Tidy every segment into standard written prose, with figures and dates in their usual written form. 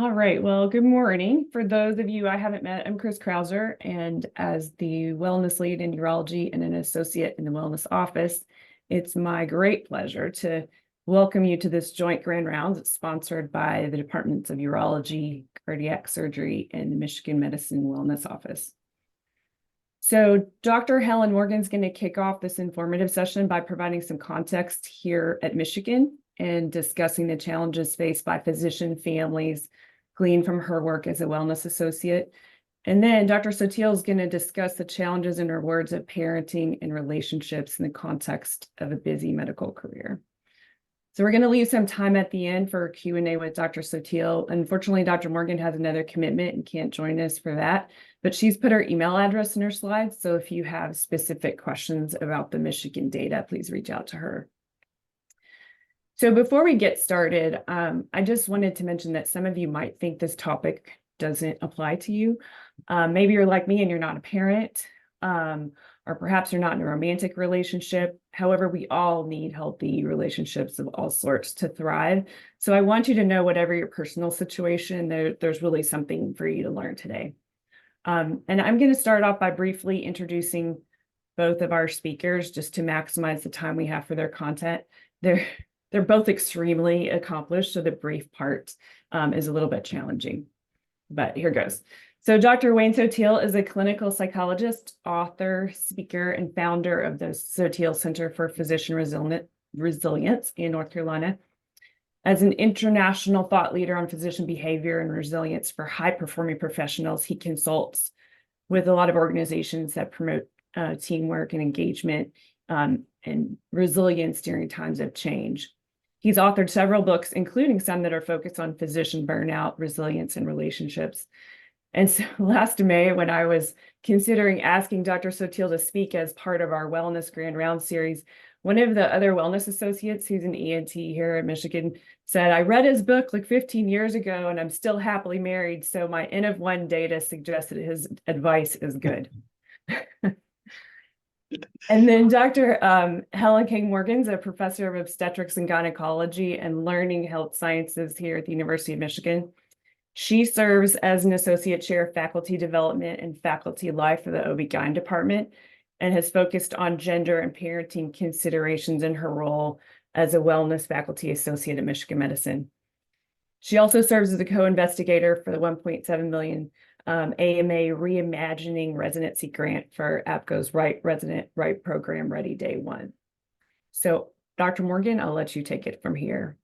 All right. Well, good morning. For those of you I haven't met, I'm Chris Krauser, and as the wellness lead in urology and an associate in the wellness office, it's my great pleasure to welcome you to this joint grand rounds. It's sponsored by the Departments of Urology, Cardiac Surgery, and the Michigan Medicine Wellness Office. So Dr. Helen Morgan's going to kick off this informative session by providing some context here at Michigan and discussing the challenges faced by physician families gleaned from her work as a wellness associate. And then Dr. Sotil is going to discuss the challenges and rewards of parenting and relationships in the context of a busy medical career. So we're going to leave some time at the end for a Q&A with Dr. Sotil. Unfortunately, Dr. Morgan has another commitment and can't join us for that, but she's put her email address in her slides. So if you have specific questions about the Michigan data, please reach out to her. So before we get started, I just wanted to mention that some of you might think this topic doesn't apply to you. Maybe you're like me and you're not a parent, or perhaps you're not in a romantic relationship. However, we all need healthy relationships of all sorts to thrive. So I want you to know, whatever your personal situation, there's really something for you to learn today. And I'm going to start off by briefly introducing both of our speakers just to maximize the time we have for their content. They're both extremely accomplished, so the brief part is a little bit challenging, but here goes. So Dr. Wayne Sotil is a clinical psychologist, author, speaker, and founder of the Sotil Center for Physician Resilience in North Carolina. As an international thought leader on physician behavior and resilience for high-performing professionals, he consults with a lot of organizations that promote teamwork and engagement and resilience during times of change. He's authored several books, including some that are focused on physician burnout, resilience, and relationships. And so last May, when I was considering asking Dr. Sotil to speak as part of our Wellness Grand Round series, one of the other wellness associates, who's an ENT here at Michigan, said, I read his book like 15 years ago, and I'm still happily married, so my N of 1 data suggests that his advice is good. And then Dr. Helen King Morgan's a professor of obstetrics and gynecology and learning health sciences here at the University of Michigan. She serves as an associate chair of faculty development and faculty life for the OB/GYN department and has focused on gender and parenting considerations in her role as a wellness faculty associate at Michigan Medicine. She also serves as a co-investigator for the $1.7 million AMA Reimagining Residency Grant for APCO's Right Resident Right Program Ready Day One. So Dr. Morgan, I'll let you take it from here.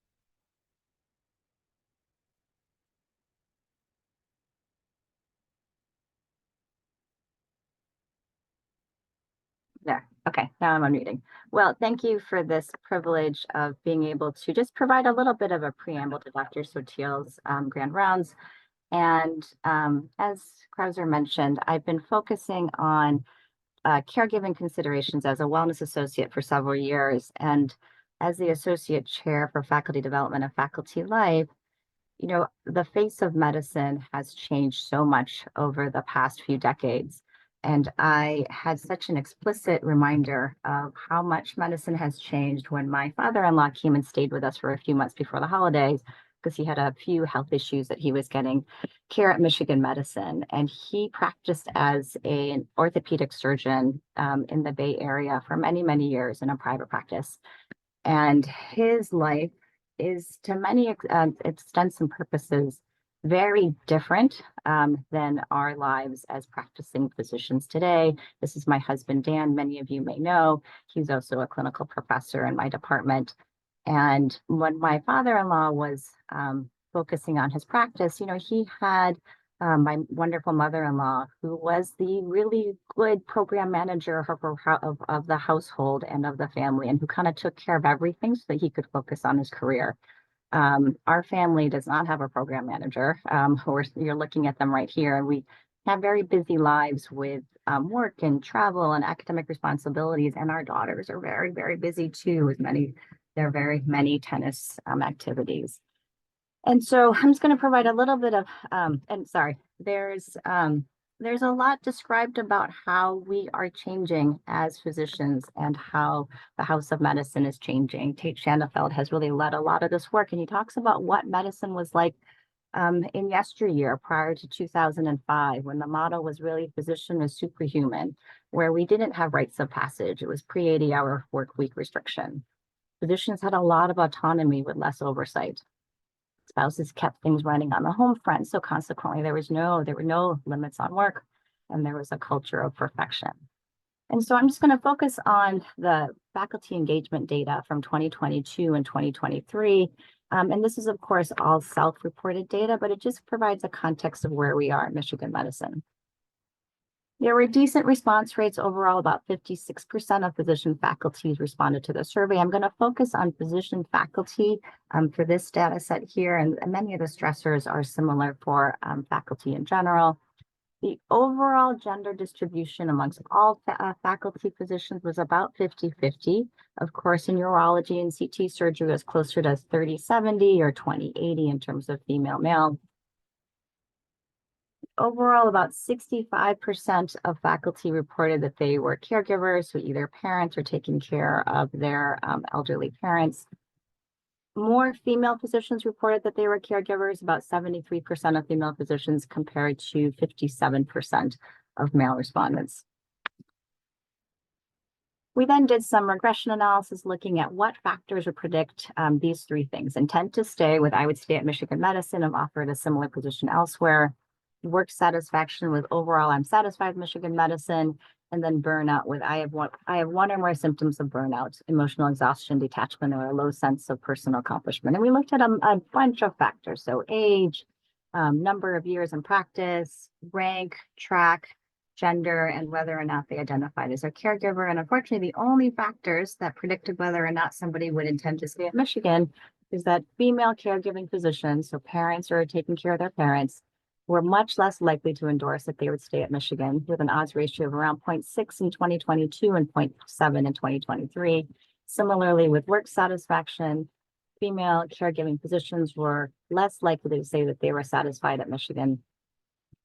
There. Okay, now I'm unmuting. Well, thank you for this privilege of being able to just provide a little bit of a preamble to Dr. Sotil's grand rounds. And as Krauser mentioned, I've been focusing on caregiving considerations as a wellness associate for several years. And as the associate chair for faculty development and faculty life, you know, the face of medicine has changed so much over the past few decades. And I had such an explicit reminder of how much medicine has changed when my father-in-law came and stayed with us for a few months before the holidays, because he had a few health issues that he was getting care at Michigan Medicine. And he practiced as an orthopedic surgeon in the Bay Area for many, many years in a private practice. And his life is, to many extents and purposes, very different than our lives as practicing physicians today. This is my husband, Dan. Many of you may know. He's also a clinical professor in my department. And when my father-in-law was focusing on his practice, you know, he had my wonderful mother-in-law, who was the really good program manager of the household and of the family, and who kind of took care of everything so that he could focus on his career. Our family does not have a program manager. You're looking at them right here, and we have very busy lives with work and travel and academic responsibilities, and our daughters are very, very busy too, with there are very many tennis activities. And so I'm just going to provide a little bit of, there's a lot described about how we are changing as physicians and how the House of Medicine is changing. Tate Shanafeld has really led a lot of this work, and he talks about what medicine was like in yesteryear, prior to 2005, when the model was really physician as superhuman, where we didn't have rites of passage, it was pre-80-hour work week restriction. Physicians had a lot of autonomy with less oversight. Spouses kept things running on the home front, so consequently there were no limits on work, and there was a culture of perfection. And so I'm just going to focus on the faculty engagement data from 2022 and 2023. And this is, of course, all self-reported data, but it just provides a context of where we are in Michigan medicine. There were decent response rates overall. About 56% of physician faculties responded to the survey. I'm going to focus on physician faculty for this data set here, and many of the stressors are similar for faculty in general. The overall gender distribution amongst all faculty positions was about 50-50. Of course, in urology and CT surgery was closer to 30-70 or 20-80 in terms of female-male. Overall, about 65% of faculty reported that they were caregivers, so either parents or taking care of their elderly parents. More female physicians reported that they were caregivers, about 73% of female physicians compared to 57% of male respondents. We then did some regression analysis looking at what factors would predict these three things: intent to stay, with I would stay at Michigan Medicine, I've offered a similar position elsewhere; work satisfaction, with overall I'm satisfied with Michigan Medicine; and then burnout, with I have one or more symptoms of burnout, emotional exhaustion, detachment, or a low sense of personal accomplishment. And we looked at a bunch of factors, so age, number of years in practice, rank, track, gender, and whether or not they identified as a caregiver. And unfortunately, the only factors that predicted whether or not somebody would intend to stay at Michigan is that female caregiving physicians, so parents who are taking care of their parents, were much less likely to endorse that they would stay at Michigan, with an odds ratio of around 0.6 in 2022 and 0.7 in 2023. Similarly, with work satisfaction, female caregiving physicians were less likely to say that they were satisfied at Michigan.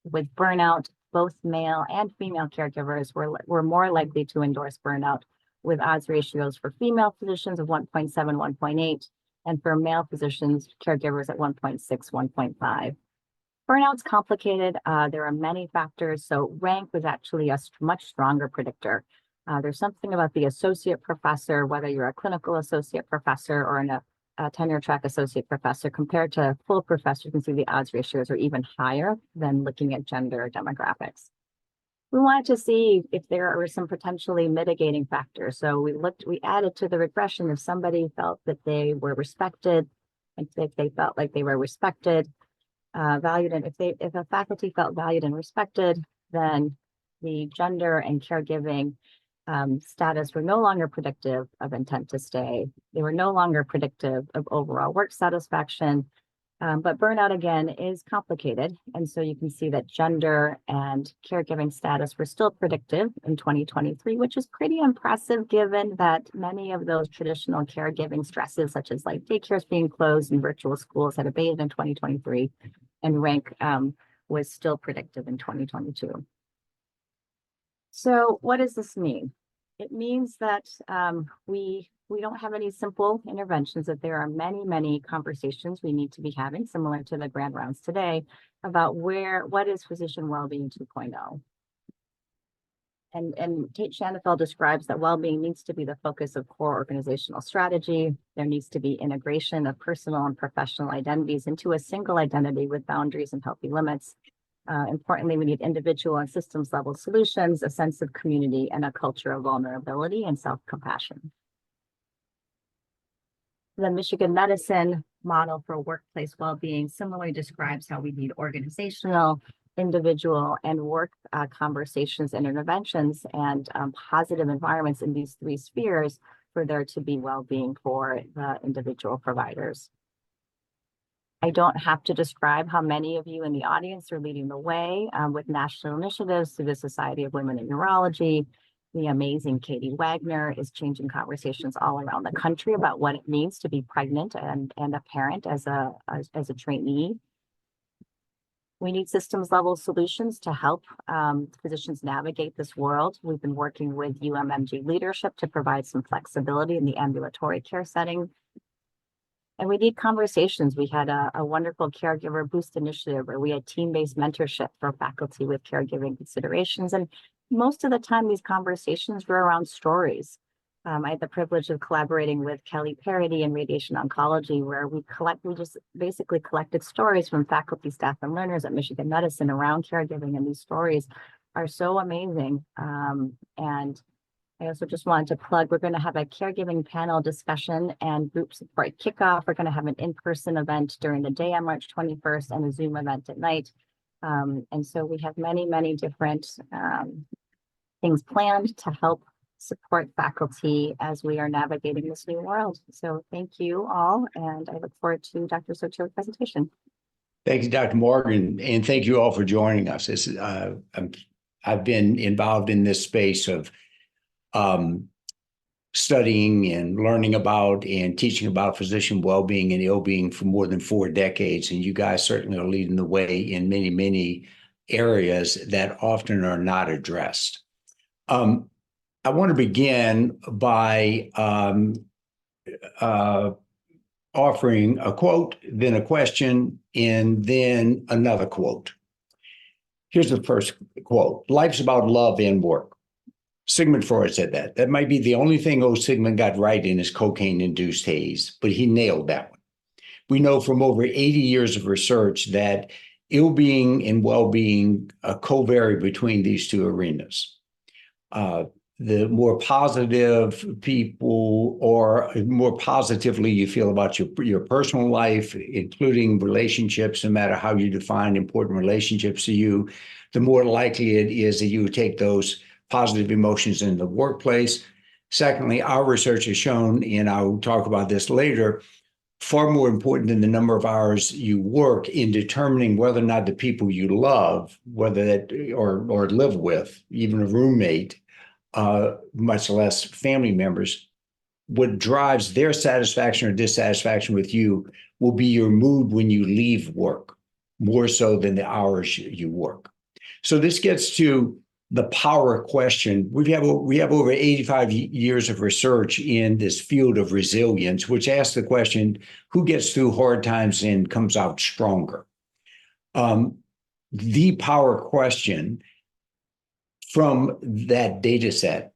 With burnout, both male and female caregivers were more likely to endorse burnout, with odds ratios for female physicians of 1.7, 1.8, and for male physicians, caregivers at 1.6, 1.5. Burnout's complicated. There are many factors. So rank was actually a much stronger predictor. There's something about the associate professor, whether you're a clinical associate professor or a tenure track associate professor, compared to full professor, you can see the odds ratios are even higher than looking at gender or demographics. We wanted to see if there were some potentially mitigating factors. So we added to the regression if somebody felt that they were respected, and if they felt like they were respected, valued, and if a faculty felt valued and respected, then the gender and caregiving status were no longer predictive of intent to stay. They were no longer predictive of overall work satisfaction. But burnout, again, is complicated. And so you can see that gender and caregiving status were still predictive in 2023, which is pretty impressive given that many of those traditional caregiving stresses, such as like daycares being closed and virtual schools, had abated in 2023, and rank was still predictive in 2022. So what does this mean? It means that we don't have any simple interventions, that there are many conversations we need to be having, similar to the grand rounds today, about what is physician wellbeing 2.0. And Tate Shanafel describes that wellbeing needs to be the focus of core organizational strategy. There needs to be integration of personal and professional identities into a single identity with boundaries and healthy limits. Importantly, we need individual and systems level solutions, a sense of community, and a culture of vulnerability and self-compassion. The Michigan Medicine model for workplace well-being similarly describes how we need organizational, individual, and work conversations and interventions and positive environments in these three spheres for there to be well-being for the individual providers. I don't have to describe how many of you in the audience are leading the way with national initiatives through the Society of Women in Urology. The amazing Katie Wagner is changing conversations all around the country about what it means to be pregnant and a parent as a trainee. We need systems level solutions to help physicians navigate this world. We've been working with UMMG leadership to provide some flexibility in the ambulatory care setting. we need conversations. We had a wonderful caregiver boost initiative where we had team-based mentorship for faculty with caregiving considerations. And most of the time, these conversations were around stories. I had the privilege of collaborating with Kelly Parody in radiation oncology, where we just basically collected stories from faculty, staff, and learners at Michigan Medicine around caregiving. And these stories are so amazing. And I also just wanted to plug, we're going to have a caregiving panel discussion and group support kickoff. We're going to have an in-person event during the day on March 21st and a Zoom event at night. And so we have many, many different things planned to help support faculty as we are navigating this new world. So thank you all, and I look forward to Dr. Sotiel's presentation. Thank you, Dr. Morgan, and thank you all for joining us. I've been involved in this space of studying and learning about and teaching about physician well-being and ill-being for more than 4 decades, and you guys certainly are leading the way in many, many areas that often are not addressed. I want to begin by offering a quote, then a question, and then another quote. Here's the first quote. Life's about love and work. Sigmund Freud said that. That might be the only thing old Sigmund got right in his cocaine-induced haze, but he nailed that one. We know from over 80 years of research that ill-being and well-being co-vary between these two arenas. The more positive people, or more positively you feel about your personal life, including relationships, no matter how you define important relationships to you, the more likely it is that you would take those positive emotions in the workplace. Secondly, our research has shown, and I'll talk about this later, far more important than the number of hours you work in determining whether or not the people you love, whether that or live with, even a roommate, much less family members, what drives their satisfaction or dissatisfaction with you will be your mood when you leave work, more so than the hours you work. So this gets to the power question. We have over 85 years of research in this field of resilience, which asks the question, who gets through hard times and comes out stronger? The power question from that data set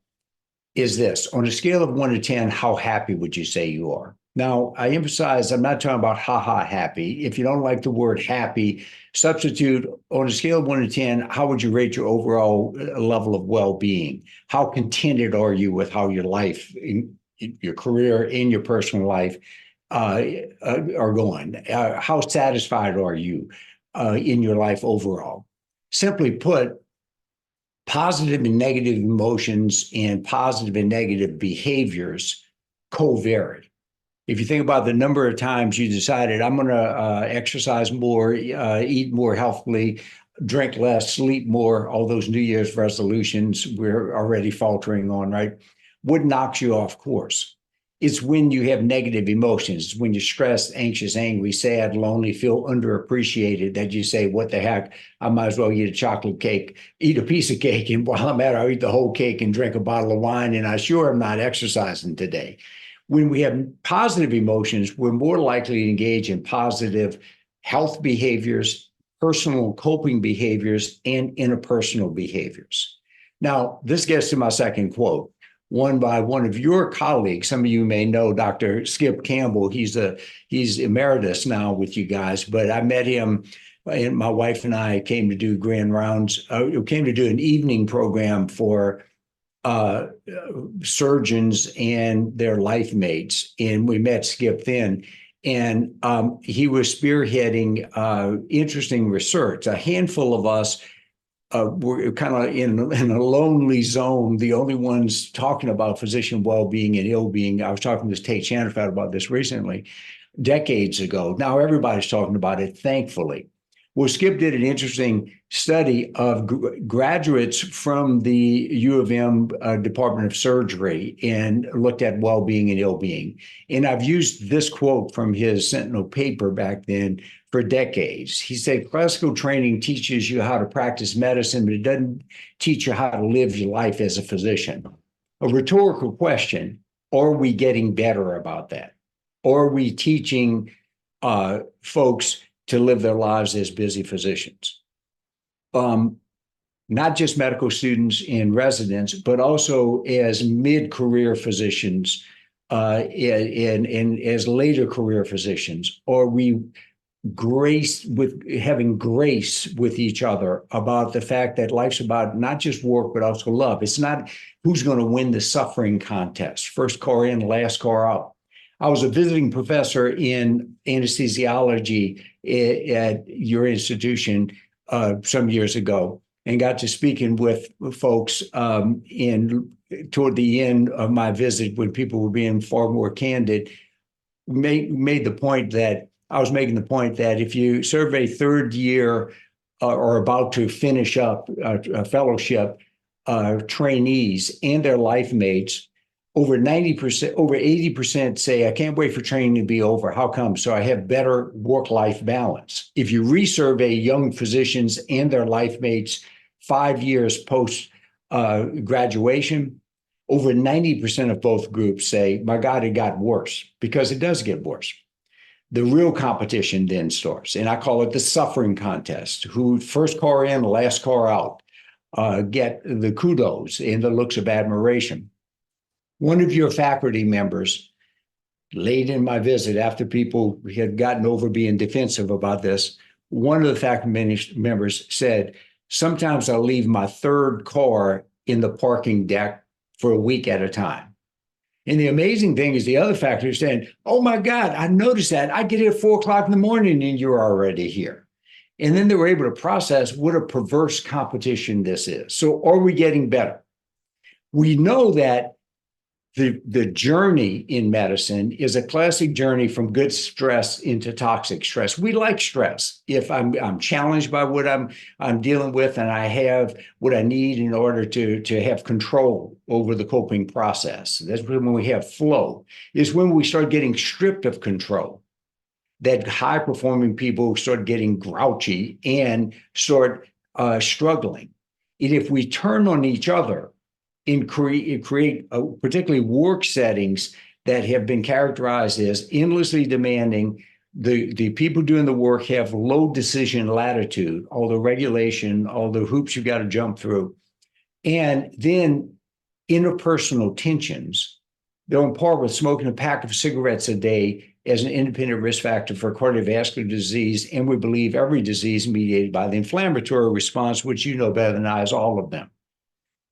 is this: on a scale of 1 to 10, how happy would you say you are? Now, I emphasize, I'm not talking about ha-ha happy. If you don't like the word happy, substitute on a scale of 1 to 10, how would you rate your overall level of well-being? How contented are you with how your life, your career, and your personal life are going? How satisfied are you in your life overall? Simply put, positive and negative emotions and positive and negative behaviors co-vary. If you think about the number of times you decided, I'm going to exercise more, eat more healthily, drink less, sleep more, all those New Year's resolutions we're already faltering on, right? What knocks you off course? It's when you have negative emotions, when you're stressed, anxious, angry, sad, lonely, feel underappreciated, that you say, what the heck, I might as well eat a chocolate cake, eat a piece of cake, and while I'm at it, I'll eat the whole cake and drink a bottle of wine, and I sure am not exercising today. When we have positive emotions, we're more likely to engage in positive health behaviors, personal coping behaviors, and interpersonal behaviors. Now, this gets to my second quote, one by one of your colleagues. Some of you may know Dr. Skip Campbell. He's emeritus now with you guys, but I met him, and my wife and I came to do grand rounds, came to do an evening program for surgeons and their life mates. And we met Skip then, and he was spearheading interesting research. A handful of us were kind of in a lonely zone, the only ones talking about physician well-being and ill-being. I was talking to Tate Shanafat about this recently, decades ago. Now everybody's talking about it, thankfully. Well, Skip did an interesting study of graduates from the U of M Department of Surgery and looked at well-being and ill-being. And I've used this quote from his Sentinel paper back then for decades. He said, classical training teaches you how to practice medicine, but it doesn't teach you how to live your life as a physician. A rhetorical question, are we getting better about that? or are we teaching folks to live their lives as busy physicians? Not just medical students in residence, but also as mid-career physicians and as later career physicians? Are we having grace with each other about the fact that life's about not just work, but also love? It's not who's going to win the suffering contest, first car in, last car out. I was a visiting professor in anesthesiology at your institution some years ago, and got to speaking with folks toward the end of my visit when people were being far more candid. Made the point that I was making the point that if you survey third year or about to finish up a fellowship trainees and their life mates, over 90%, over 80% say, I can't wait for training to be over. How come? So I have better work-life balance. If you resurvey young physicians and their life mates 5 years post graduation, over 90% of both groups say, my God, it got worse, because it does get worse. The real competition then starts, and I call it the suffering contest. Who first car in, last car out, get the kudos and the looks of admiration. One of your faculty members, late in my visit, after people had gotten over being defensive about this, one of the faculty members said, sometimes I'll leave my third car in the parking deck for a week at a time. And the amazing thing is the other faculty is saying, oh my God, I noticed that. I get here at 4 o'clock in the morning and you're already here. And then they were able to process what a perverse competition this is. So are we getting better? We know that the journey in medicine is a classic journey from good stress into toxic stress. We like stress. If I'm challenged by what I'm dealing with, and I have what I need in order to have control over the coping process. That's when we have flow. Is when we start getting stripped of control, that high performing people start getting grouchy and start struggling. And if we turn on each other and create particularly work settings that have been characterized as endlessly demanding, the people doing the work have low decision latitude, all the regulation, all the hoops you got to jump through, and then interpersonal tensions. They're on par with smoking a pack of cigarettes a day as an independent risk factor for cardiovascular disease, and we believe every disease mediated by the inflammatory response, which you know better than I, is all of them.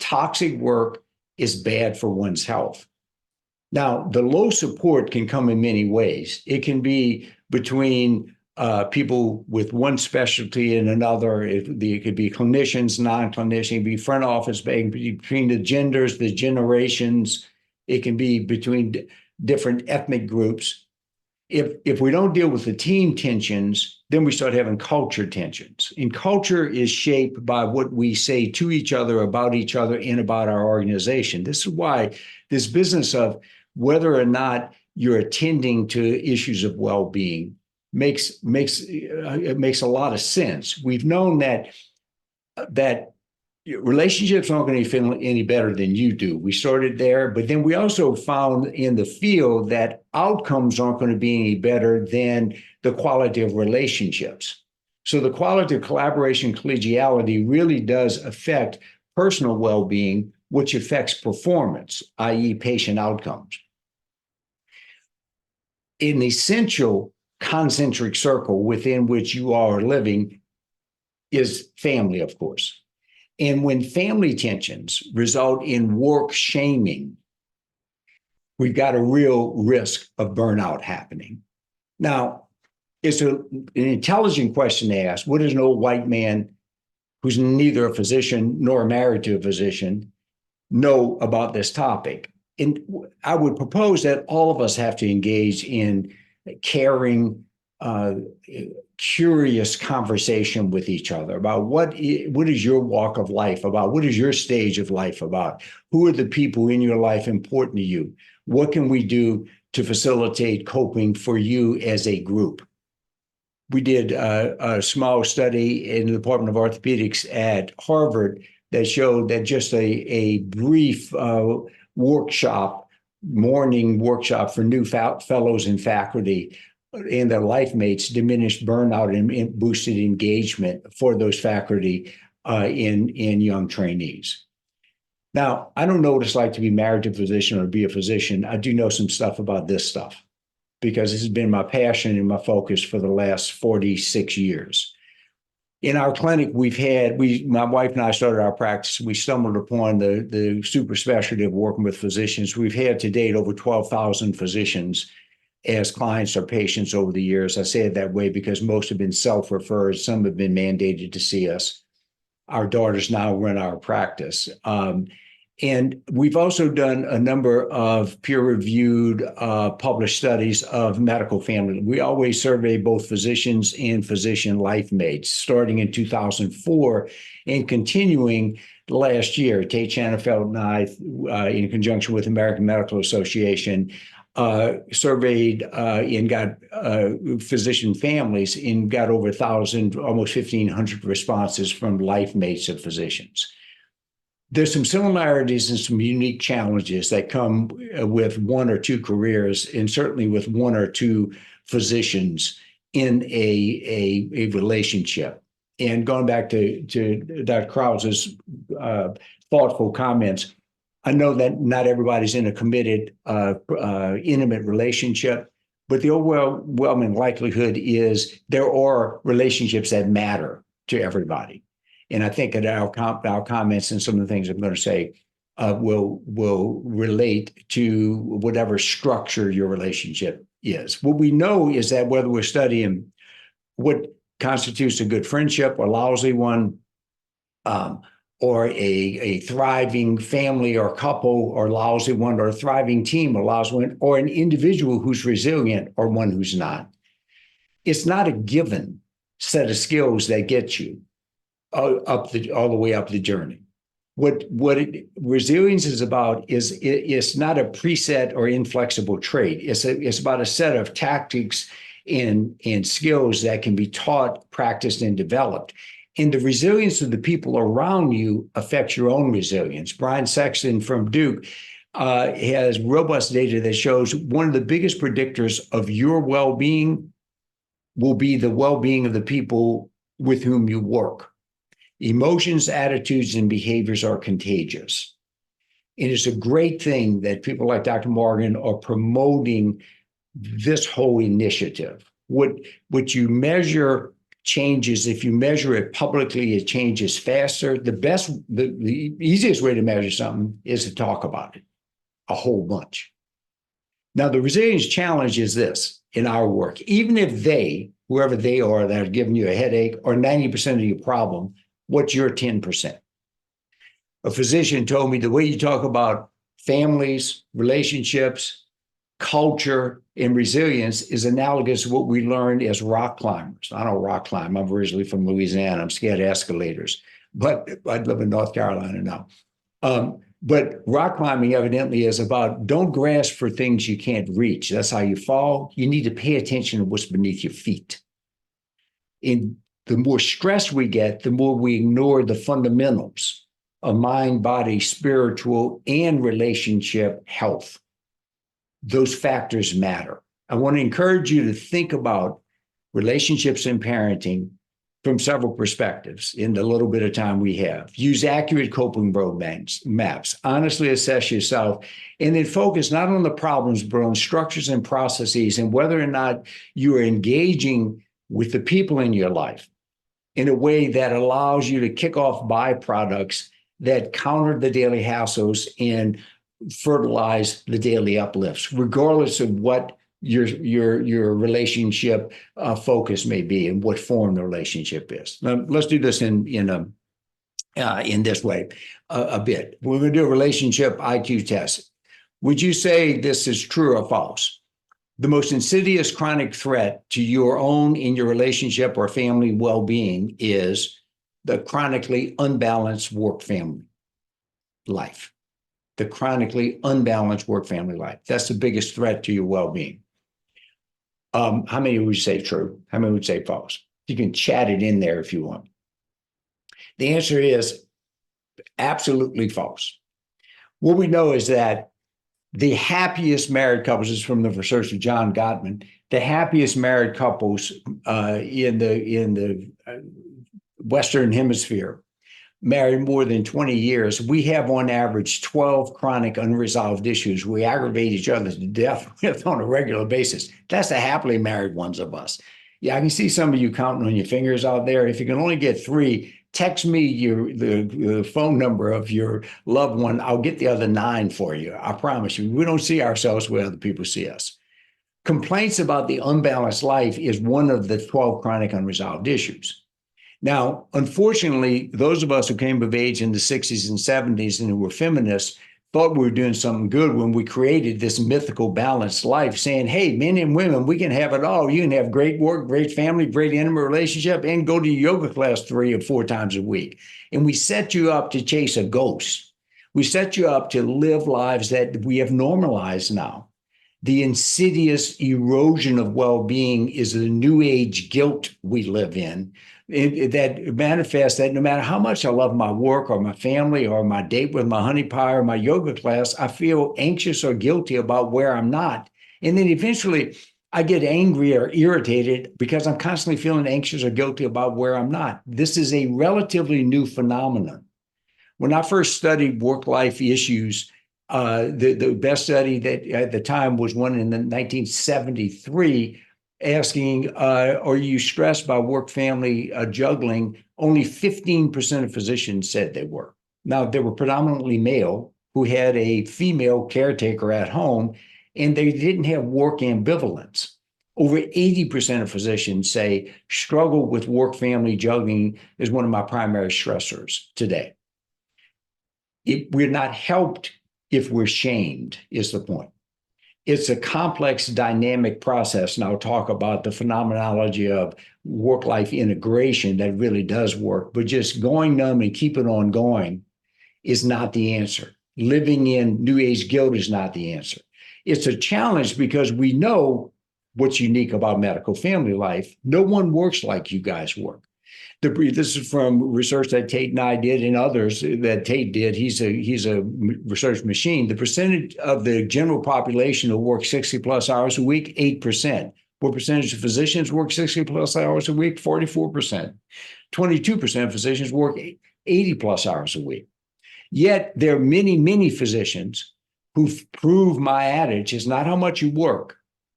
Toxic work is bad for one's health. Now, the low support can come in many ways. It can be between people with one specialty and another. It could be clinicians, non-clinicians, it can be front office, between the genders, the generations. It can be between different ethnic groups. If we don't deal with the team tensions, then we start having culture tensions. And culture is shaped by what we say to each other, about each other, and about our organization. This is why this business of whether or not you're attending to issues of well-being makes a lot of sense. We've known that relationships aren't going to feel any better than you do. We started there, but then we also found in the field that outcomes aren't going to be any better than the quality of relationships. So the quality of collaboration, collegiality really does affect personal well-being, which affects performance, i.e. patient outcomes. An essential concentric circle within which you are living is family, of course. And when family tensions result in work shaming, we've got a real risk of burnout happening. Now, it's an intelligent question to ask. What does an old white man who's neither a physician nor married to a physician know about this topic? And I would propose that all of us have to engage in caring, curious conversation with each other about what is your walk of life about? What is your stage of life about? Who are the people in your life important to you? What can we do to facilitate coping for you as a group? We did a small study in the Department of Orthopedics at Harvard that showed that just a brief workshop morning workshop for new fellows and faculty and their life mates diminished burnout and boosted engagement for those faculty in young trainees. Now, I don't know what it's like to be married to a physician or be a physician. I do know some stuff about this stuff because this has been my passion and my focus for the last 46 years. In our clinic, my wife and I started our practice. We stumbled upon the super specialty of working with physicians. We've had to date over 12,000 physicians as clients or patients over the years. I say it that way because most have been self-referred. Some have been mandated to see us. Our daughters now run our practice. And we've also done a number of peer-reviewed published studies of medical family. We always survey both physicians and physician life mates, starting in 2004 and continuing last year. Tate Chanafelt and I, in conjunction with the American Medical Association, surveyed and got physician families and got over 1,000, almost 1,500 responses from life mates of physicians. There's some similarities and some unique challenges that come with one or two careers, and certainly with one or two physicians in a relationship. And going back to Dr. Krause's thoughtful comments, I know that not everybody's in a committed, intimate relationship, but the overwhelming likelihood is there are relationships that matter to everybody. And I think that our comments and some of the things I'm going to say will relate to whatever structure your relationship is. What we know is that whether we're studying what constitutes a good friendship, a lousy one, or a thriving family or couple, or lousy one, or a thriving team, or lousy one, or an individual who's resilient or one who's not, it's not a given set of skills that get you all the way up the journey. What resilience is about is it's not a preset or inflexible trait. It's about a set of tactics and skills that can be taught, practiced, and developed. And the resilience of the people around you affects your own resilience. Brian Sexton from Duke has robust data that shows one of the biggest predictors of your well-being will be the well-being of the people with whom you work. Emotions, attitudes, and behaviors are contagious. And it's a great thing that people like Dr. Morgan are promoting this whole initiative. What you measure changes. If you measure it publicly, it changes faster. The easiest way to measure something is to talk about it a whole bunch. Now, the resilience challenge is this in our work. Even if whoever they are that are giving you a headache or 90% of your problem, what's your 10%? A physician told me the way you talk about families, relationships, culture, and resilience is analogous to what we learned as rock climbers. I don't rock climb. I'm originally from Louisiana. I'm scared of escalators, but I live in North Carolina now. But rock climbing evidently is about don't grasp for things you can't reach. That's how you fall. You need to pay attention to what's beneath your feet. And the more stress we get, the more we ignore the fundamentals of mind, body, spiritual, and relationship health. Those factors matter. I want to encourage you to think about relationships and parenting from several perspectives in the little bit of time we have. Use accurate coping maps. Honestly assess yourself, and then focus not on the problems, but on structures and processes and whether or not you are engaging with the people in your life in a way that allows you to kick off byproducts that counter the daily hassles and fertilize the daily uplifts, regardless of what your relationship focus may be and what form the relationship is. Now, let's do this in this way a bit. We're going to do a relationship IQ test. Would you say this is true or false? The most insidious chronic threat to your own in your relationship or family well-being is the chronically unbalanced work-family life. The chronically unbalanced work-family life. That's the biggest threat to your well-being. How many would you say true? How many would say false? You can chat it in there if you want. The answer is absolutely false. What we know is that the happiest married couples, this is from the research of John Gottman, the happiest married couples in the Western Hemisphere married more than 20 years. We have on average 12 chronic unresolved issues we aggravate each other to death with on a regular basis. That's the happily married ones of us. Yeah, I can see some of you counting on your fingers out there. If you can only get 3, text me the phone number of your loved one. I'll get the other 9 for you. I promise you. We don't see ourselves where other people see us. Complaints about the unbalanced life is one of the 12 chronic unresolved issues. Now, unfortunately, those of us who came of age in the 60s and 70s and who were feminists thought we were doing something good when we created this mythical balanced life, saying, hey, men and women, we can have it all. You can have great work, great family, great intimate relationship, and go to yoga class 3 or 4 times a week. And we set you up to chase a ghost. We set you up to live lives that we have normalized now. The insidious erosion of well-being is the new age guilt we live in. That manifests that no matter how much I love my work or my family or my date with my honey pie or my yoga class, I feel anxious or guilty about where I'm not. And then eventually I get angry or irritated because I'm constantly feeling anxious or guilty about where I'm not. This is a relatively new phenomenon. When I first studied work-life issues, the best study that at the time was one in 1973, asking, are you stressed by work-family juggling? Only 15% of physicians said they were. Now, they were predominantly male who had a female caretaker at home, and they didn't have work ambivalence. Over 80% of physicians say struggle with work-family juggling is one of my primary stressors today. We're not helped if we're shamed, is the point. It's a complex, dynamic process, and I'll talk about the phenomenology of work-life integration that really does work, but just going numb and keeping on going is not the answer. Living in new age guilt is not the answer. It's a challenge because we know what's unique about medical family life. No one works like you guys work. This is from research that Tate and I did and others that Tate did. He's a research machine. The percentage of the general population who work 60 plus hours a week, 8%. What percentage of physicians work 60 plus hours a week? 44%. 22% of physicians work 80 plus hours a week. Yet there are many, many physicians who prove my adage is not how much you work,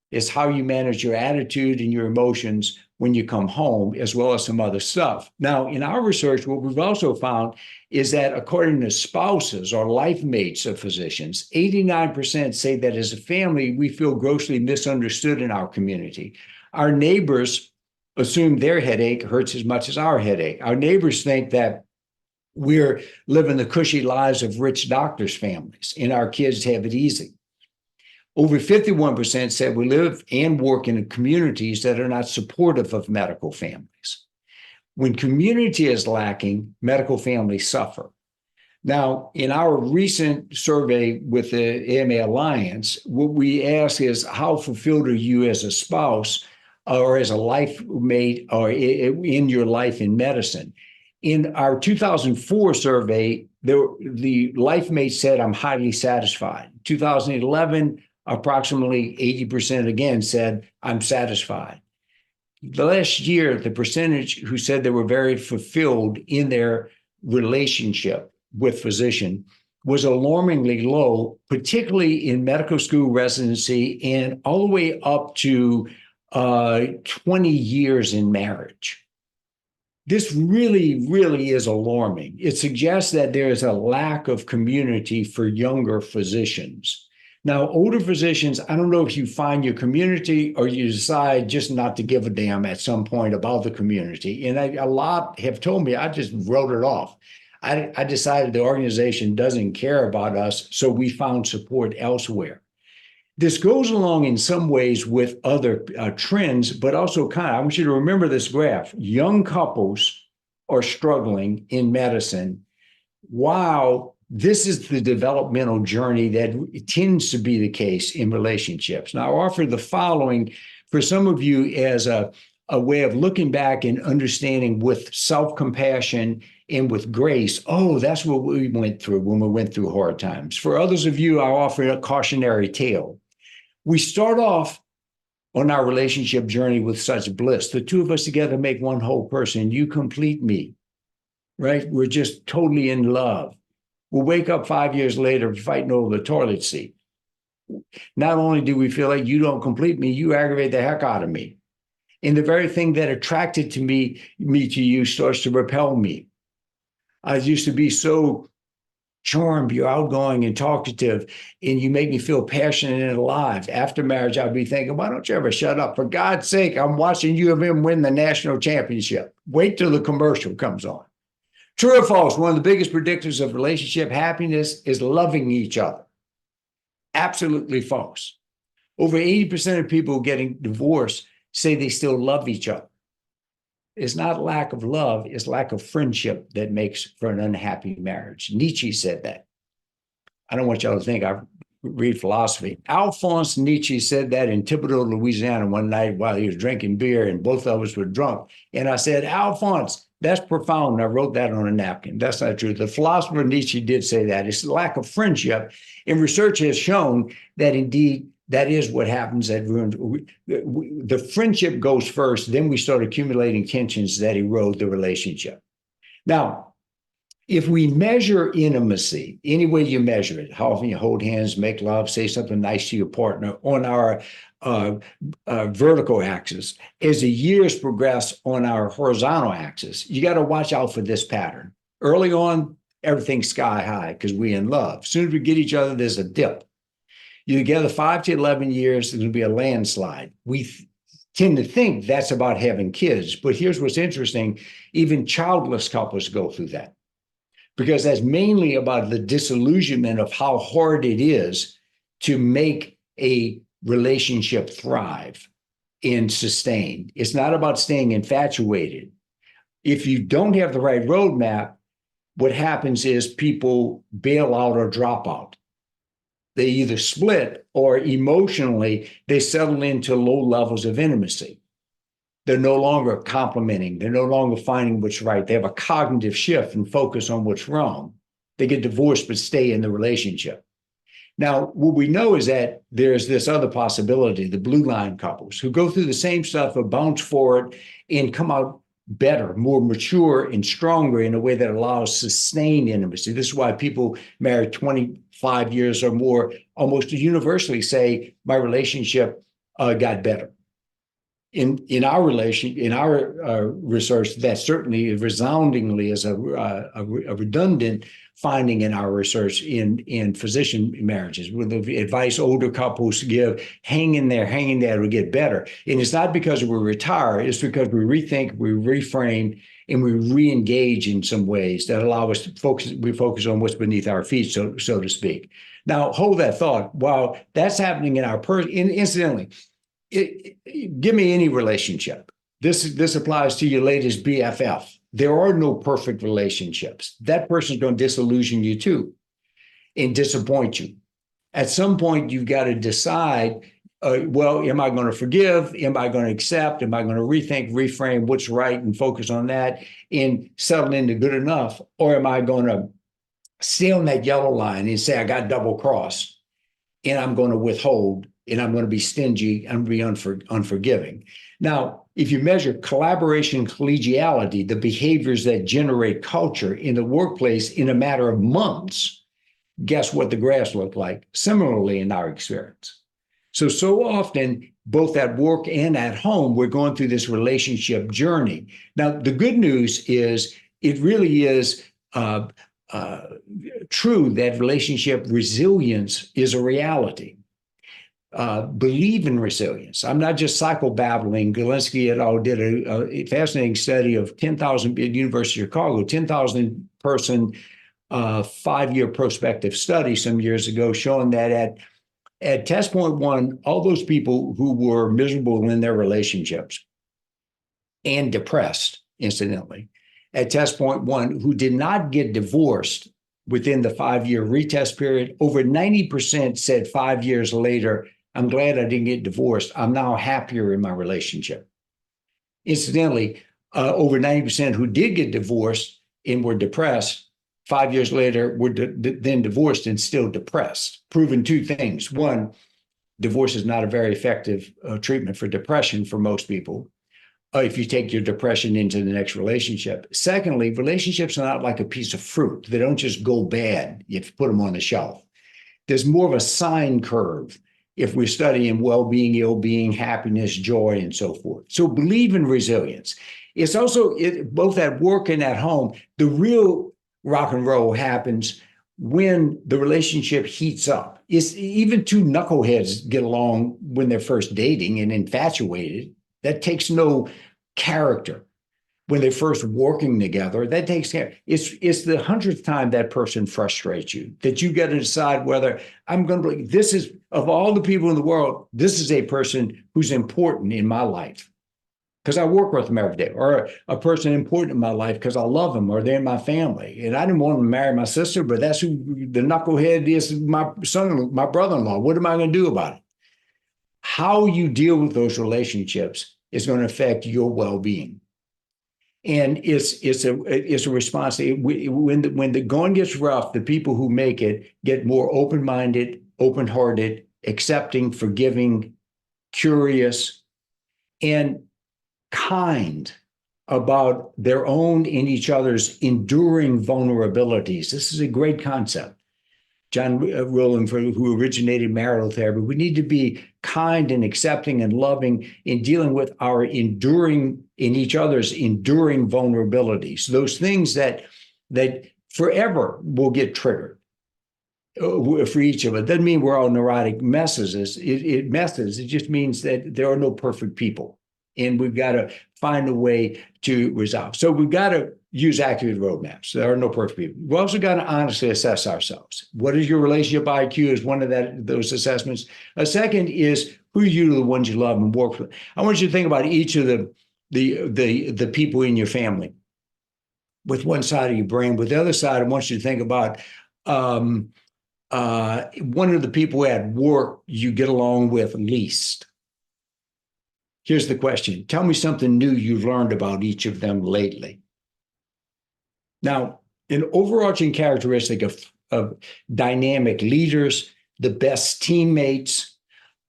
it's how you manage your attitude and your emotions when you come home, as well as some other stuff. Now, in our research, what we've also found is that according to spouses or life mates of physicians, 89% say that as a family, we feel grossly misunderstood in our community. Our neighbors assume their headache hurts as much as our headache. Our neighbors think that we're living the cushy lives of rich doctors' families, and our kids have it easy. Over 51% said we live and work in communities that are not supportive of medical families. When community is lacking, medical families suffer. Now, in our recent survey with the AMA Alliance, what we ask is, how fulfilled are you as a spouse or as a life mate or in your life in medicine? In our 2004 survey, the life mate said, I'm highly satisfied. 2011, approximately 80% again said, I'm satisfied. The last year, the percentage who said they were very fulfilled in their relationship with physician was alarmingly low, particularly in medical school residency and all the way up to 20 years in marriage. This really, really is alarming. It suggests that there is a lack of community for younger physicians. Now, older physicians, I don't know if you find your community or you decide just not to give a damn at some point about the community. And a lot have told me, I just wrote it off. I decided the organization doesn't care about us, so we found support elsewhere. This goes along in some ways with other trends, but also I want you to remember this graph. Young couples are struggling in medicine. Wow. This is the developmental journey that tends to be the case in relationships. Now, I offer the following for some of you as a way of looking back and understanding with self-compassion and with grace. Oh, that's what we went through when we went through hard times. For others of you, I'll offer a cautionary tale. We start off on our relationship journey with such bliss. The two of us together make one whole person. You complete me, right? We're just totally in love. We'll wake up 5 years later fighting over the toilet seat. Not only do we feel like you don't complete me, you aggravate the heck out of me. And the very thing that attracted me to you starts to repel me. I used to be so charmed, you're outgoing and talkative, and you make me feel passionate and alive. After marriage, I'd be thinking, why don't you ever shut up? For God's sake, I'm watching you and him win the national championship. Wait till the commercial comes on. True or false, one of the biggest predictors of relationship happiness is loving each other. Absolutely false. Over 80% of people getting divorced say they still love each other. It's not lack of love, it's lack of friendship that makes for an unhappy marriage. Nietzsche said that. I don't want y'all to think I read philosophy. Alphonse Nietzsche said that in Thibodaux, Louisiana one night while he was drinking beer and both of us were drunk. And I said, Alphonse, that's profound. And I wrote that on a napkin. That's not true. The philosopher Nietzsche did say that. It's lack of friendship. And research has shown that indeed that is what happens at ruins. The friendship goes first, then we start accumulating tensions that erode the relationship. Now, if we measure intimacy, any way you measure it, how often you hold hands, make love, say something nice to your partner on our vertical axis, as the years progress on our horizontal axis, you got to watch out for this pattern. Early on, everything's sky high because we're in love. As soon as we get each other, there's a dip. You're together 5 to 11 years, there's going to be a landslide. We tend to think that's about having kids, but here's what's interesting. Even childless couples go through that because that's mainly about the disillusionment of how hard it is to make a relationship thrive and sustain. It's not about staying infatuated. If you don't have the right roadmap, what happens is people bail out or drop out. They either split or emotionally they settle into low levels of intimacy. They're no longer complimenting. They're no longer finding what's right. They have a cognitive shift and focus on what's wrong. They get divorced but stay in the relationship. Now, what we know is that there's this other possibility, the blue line couples who go through the same stuff but bounce forward and come out better, more mature and stronger in a way that allows sustained intimacy. This is why people married 25 years or more almost universally say my relationship got better. In our research, that certainly resoundingly is a redundant finding in our research in physician marriages. With the advice older couples give, hang in there, it'll get better. And it's not because we retire, it's because we rethink, we reframe, and we re-engage in some ways that allow us to focus on what's beneath our feet, so to speak. Now, hold that thought. While that's happening in our incidentally, give me any relationship. This applies to your latest BFF. There are no perfect relationships. That person's going to disillusion you too and disappoint you. At some point, you've got to decide, well, am I going to forgive? Am I going to accept? Am I going to rethink, reframe what's right and focus on that and settle into good enough? Or am I going to stay on that yellow line and say, I got double crossed and I'm going to withhold and I'm going to be stingy, I'm going to be unforgiving. Now, if you measure collaboration and collegiality, the behaviors that generate culture in the workplace in a matter of months, guess what the grass looked like? Similarly, in our experience. So often, both at work and at home, we're going through this relationship journey. Now, the good news is it really is true that relationship resilience is a reality. Believe in resilience. I'm not just psychobabbling. Galinsky et al. Did a fascinating study of 10,000 at University of Chicago, 10,000 person 5-year prospective study some years ago, showing that at test point 1, all those people who were miserable in their relationships and depressed, incidentally, at test point 1, who did not get divorced within the 5-year retest period, over 90% said 5 years later, I'm glad I didn't get divorced. I'm now happier in my relationship. Incidentally, over 90% who did get divorced and were depressed. 5 years later, were then divorced and still depressed, proving two things. One, divorce is not a very effective treatment for depression for most people. If you take your depression into the next relationship. Secondly, relationships are not like a piece of fruit. They don't just go bad if you put them on the shelf. There's more of a sine curve if we're studying well-being, ill-being, happiness, joy, and so forth. So believe in resilience. It's also both at work and at home. The real rock and roll happens when the relationship heats up. It's even two knuckleheads get along when they're first dating and infatuated. That takes no character. When they're first working together, that takes care. It's the 100th time that person frustrates you, that you got to decide whether I'm going to believe this is, of all the people in the world, this is a person who's important in my life because I work with them every day, or a person important in my life because I love them or they're in my family. And I didn't want to marry my sister, but that's who the knucklehead is, my son, my brother-in-law. What am I going to do about it? How you deal with those relationships is going to affect your well-being. And it's a response. When the going gets rough, the people who make it get more open-minded, open-hearted, accepting, forgiving, curious, and kind about their own and each other's enduring vulnerabilities. This is a great concept. John Rowland, who originated marital therapy, we need to be kind and accepting and loving in dealing with our enduring, in each other's enduring vulnerabilities, those things that forever will get triggered for each of us. Doesn't mean we're all neurotic messes. It just means that there are no perfect people, and we've got to find a way to resolve. So we've got to use accurate roadmaps. There are no perfect people. We've also got to honestly assess ourselves. What is your relationship IQ is one of those assessments. A second is who are you, the ones you love and work with. I want you to think about each of the people in your family with one side of your brain. With the other side, I want you to think about one of the people at work you get along with least. Here's the question. Tell me something new you've learned about each of them lately. Now, an overarching characteristic of dynamic leaders, the best teammates,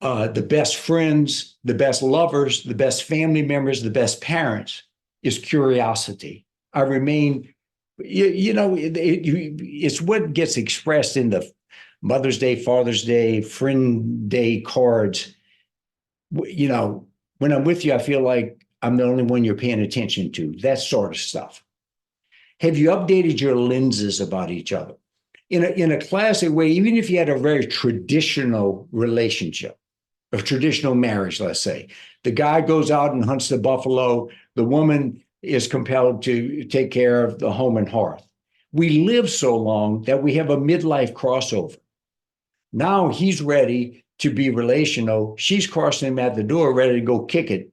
the best friends, the best lovers, the best family members, the best parents is curiosity. I remain, it's what gets expressed in the Mother's Day, Father's Day, Friend Day cards. When I'm with you, I feel like I'm the only one you're paying attention to, that sort of stuff. Have you updated your lenses about each other? In a classic way, even if you had a very traditional relationship, a traditional marriage, let's say, the guy goes out and hunts the buffalo, the woman is compelled to take care of the home and hearth. We live so long that we have a midlife crossover. Now he's ready to be relational. She's crossing him at the door, ready to go kick it,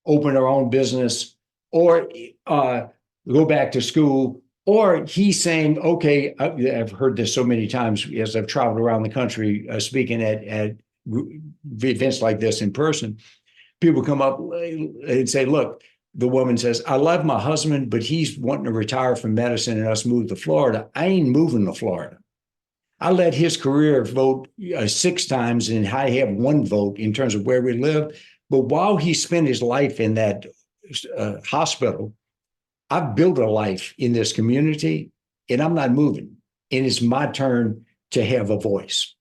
open her own business, or go back to school, or he's saying, okay, I've heard this so many times as I've traveled around the country speaking at events like this in person. People come up and say, look, the woman says, I love my husband, but he's wanting to retire from medicine and us move to Florida. I ain't moving to Florida. I let his career vote 6 times and I have 1 vote in terms of where we live. But while he spent his life in that hospital, I've built a life in this community and I'm not moving. And it's my turn to have a voice.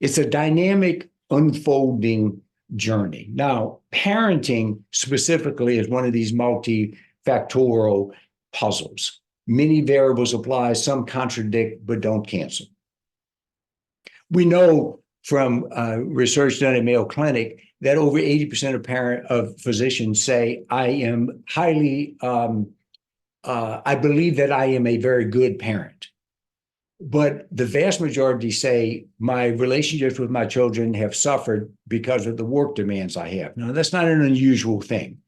It's a dynamic, unfolding journey. Now, parenting specifically is one of these multifactorial puzzles. Many variables apply, some contradict, but don't cancel. We know from research done at Mayo Clinic that over 80% of physicians say, I believe that I am a very good parent. But the vast majority say my relationships with my children have suffered because of the work demands I have. Now, that's not an unusual thing.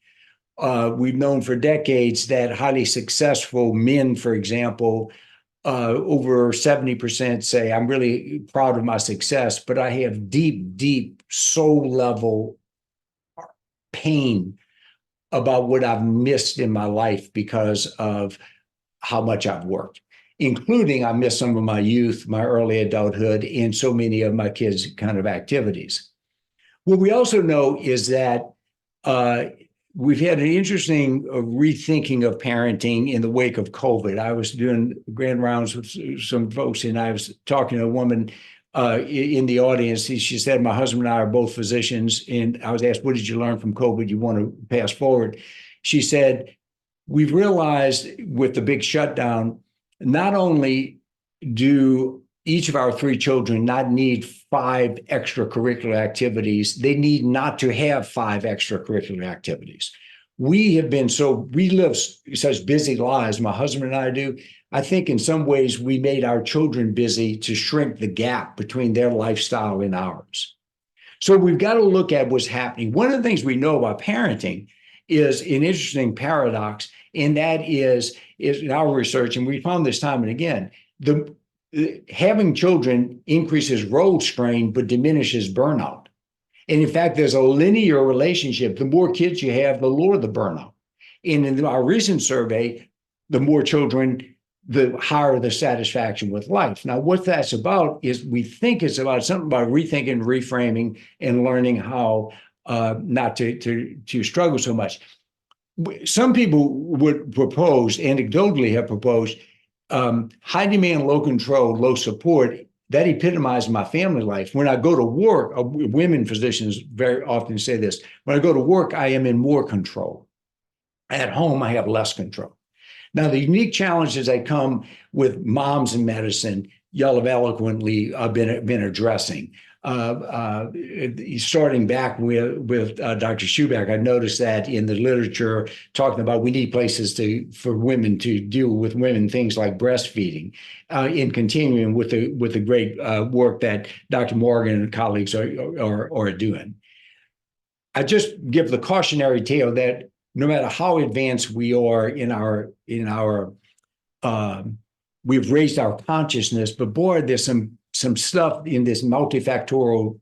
We've known for decades that highly successful men, for example, over 70% say, I'm really proud of my success, but I have deep, deep soul level pain about what I've missed in my life because of how much I've worked, including I miss some of my youth, my early adulthood, and so many of my kids' kind of activities. What we also know is that we've had an interesting rethinking of parenting in the wake of COVID. I was doing grand rounds with some folks, and I was talking to a woman in the audience. She said, my husband and I are both physicians. And I was asked, what did you learn from COVID you want to pass forward? She said, we've realized with the big shutdown, not only do each of our 3 children not need 5 extracurricular activities, they need not to have 5 extracurricular activities. We live such busy lives, my husband and I do. I think in some ways we made our children busy to shrink the gap between their lifestyle and ours. So we've got to look at what's happening. One of the things we know about parenting is an interesting paradox, and that is in our research, and we found this time and again, having children increases role strain but diminishes burnout. And in fact, there's a linear relationship. The more kids you have, the lower the burnout. And in our recent survey, the more children, the higher the satisfaction with life. Now, what that's about is we think it's about something about rethinking, reframing, and learning how not to struggle so much. Some people would propose, anecdotally have proposed, high demand, low control, low support. That epitomized my family life. When I go to work, women physicians very often say this, when I go to work, I am in more control. At home, I have less control. Now, the unique challenges that come with moms in medicine, y'all have eloquently been addressing. Starting back with Dr. Schuback, I noticed that in the literature talking about we need places for women to deal with women, things like breastfeeding, in continuing with the great work that Dr. Morgan and colleagues are doing. I just give the cautionary tale that no matter how advanced we are in our we've raised our consciousness, but boy, there's some stuff in this multifactorial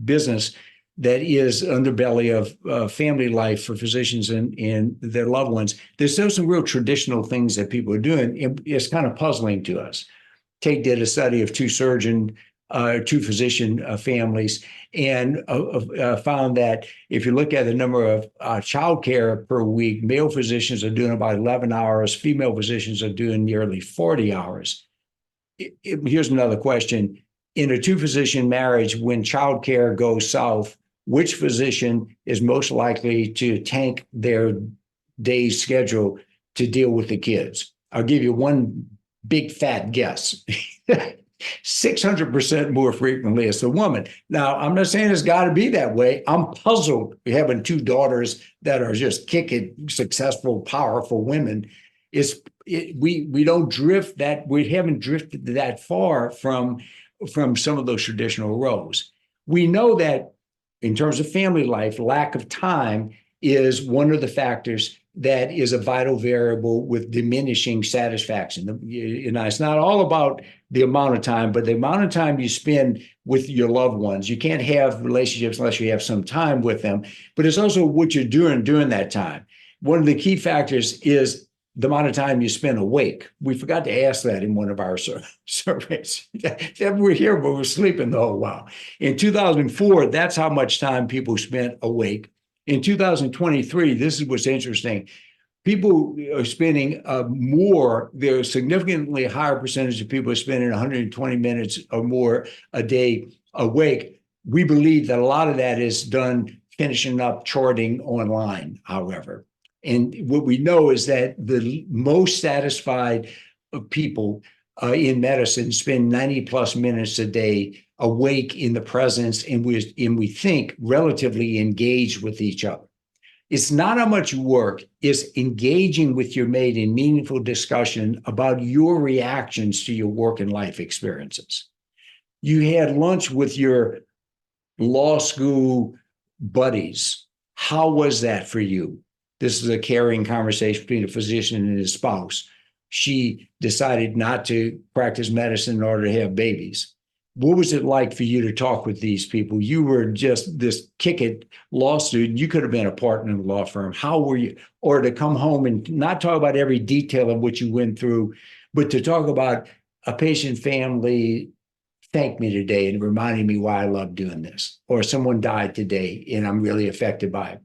business that is underbelly of family life for physicians and their loved ones. There's still some real traditional things that people are doing. And it's kind of puzzling to us. Tate did a study of 2 physician families and found that if you look at the number of childcare per week, male physicians are doing about 11 hours, female physicians are doing nearly 40 hours. Here's another question. In a 2-physician marriage, when childcare goes south, which physician is most likely to tank their day's schedule to deal with the kids? I'll give you one big fat guess. 600% more frequently as a woman. Now, I'm not saying it's got to be that way. I'm puzzled having 2 daughters that are just kicking, successful, powerful women. We don't drift that. We haven't drifted that far from some of those traditional roles. We know that in terms of family life, lack of time is one of the factors that is a vital variable with diminishing satisfaction. It's not all about the amount of time, but the amount of time you spend with your loved ones. You can't have relationships unless you have some time with them, but it's also what you're doing during that time. One of the key factors is the amount of time you spend awake. We forgot to ask that in one of our surveys. We're here, but we're sleeping the whole while. In 2004, that's how much time people spent awake. In 2023, this is what's interesting. People are spending more. There's a significantly higher percentage of people are spending 120 minutes or more a day awake. We believe that a lot of that is done finishing up charting online, however. And what we know is that the most satisfied people in medicine spend 90 plus minutes a day awake in the presence, and we think relatively engaged with each other. It's not how much you work, it's engaging with your mate in meaningful discussion about your reactions to your work and life experiences. You had lunch with your law school buddies. How was that for you? This is a caring conversation between a physician and his spouse. She decided not to practice medicine in order to have babies. What was it like for you to talk with these people? You were just this kick-it law student. You could have been a partner in a law firm. How were you? Or to come home and not talk about every detail of what you went through, but to talk about a patient family thanked me today and reminding me why I love doing this, or someone died today and I'm really affected by it.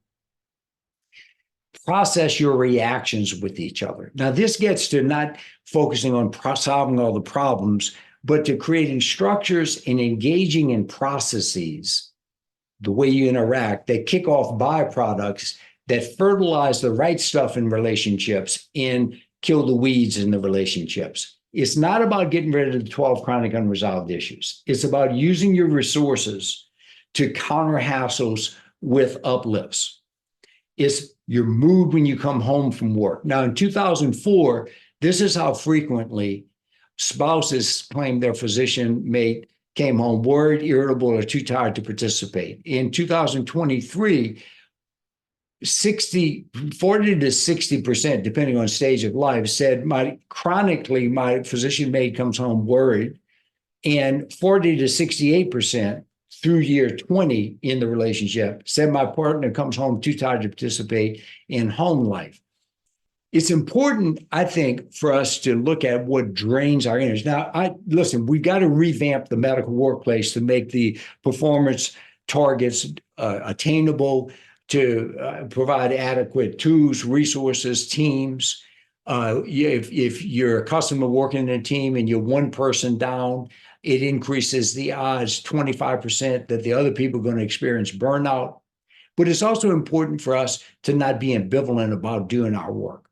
Process your reactions with each other. Now, this gets to not focusing on solving all the problems, but to creating structures and engaging in processes, the way you interact, that kick off byproducts that fertilize the right stuff in relationships and kill the weeds in the relationships. It's not about getting rid of the 12 chronic unresolved issues. It's about using your resources to counter hassles with uplifts. It's your mood when you come home from work. Now, in 2004, this is how frequently spouses claim their physician mate came home worried, irritable, or too tired to participate. In 2023, 40 to 60%, depending on stage of life, said my physician mate comes home worried, and 40 to 68% through year 20 in the relationship said my partner comes home too tired to participate in home life. It's important, I think, for us to look at what drains our energy. Now, listen, we got to revamp the medical workplace to make the performance targets attainable, to provide adequate tools, resources, teams. If you're accustomed to working in a team and you're one person down, it increases the odds 25% that the other people are going to experience burnout. But it's also important for us to not be ambivalent about doing our work.